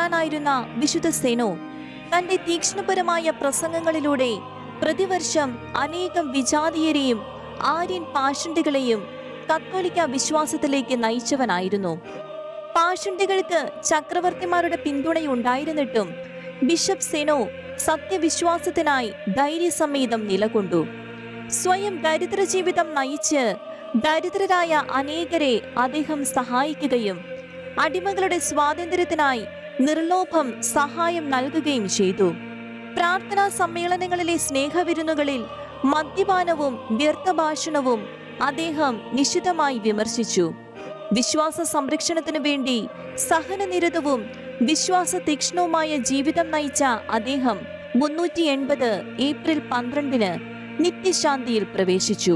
മെത്രാനായിരുന്ന വിശുദ്ധ സെനോ തന്റെ തീക്ഷ്ണപരമായ പ്രസംഗങ്ങളിലൂടെ പ്രതിവർഷം അനേകം വിജാതീയരെയും ആര്യൻ പാഷണ്ഡികളെയും കത്തോലിക്ക വിശ്വാസത്തിലേക്ക് നയിച്ചവനായിരുന്നു. പാഷണ്ഡികൾക്ക് ചക്രവർത്തിമാരുടെ പിന്തുണയുണ്ടായിരുന്നിട്ടും ബിഷപ്പ് സെനോ സത്യവിശ്വാസത്തിനായി ധൈര്യസമേതം നിലകൊണ്ടു. സ്വയം ദരിദ്ര ജീവിതം നയിച്ച് ദരിദ്രരായ അനേകരെ അദ്ദേഹം സഹായിക്കുകയും അടിമകളുടെ സ്വാതന്ത്ര്യത്തിനായി നിർലോഭം സഹായം നൽകുകയും ചെയ്തു. പ്രാർത്ഥനാ സമ്മേളനങ്ങളിലെ സ്നേഹവിരുന്നുകളിൽ മദ്യപാനവും വ്യർത്ഥഭാഷണവും അദ്ദേഹം നിശിതമായി വിമർശിച്ചു. വിശ്വാസ സംരക്ഷണത്തിനു വേണ്ടി സഹനനിരതവും വിശ്വാസ തീക്ഷ്ണവുമായ ജീവിതം നയിച്ച അദ്ദേഹം 380 ഏപ്രിൽ 12 നിത്യശാന്തിയിൽ പ്രവേശിച്ചു.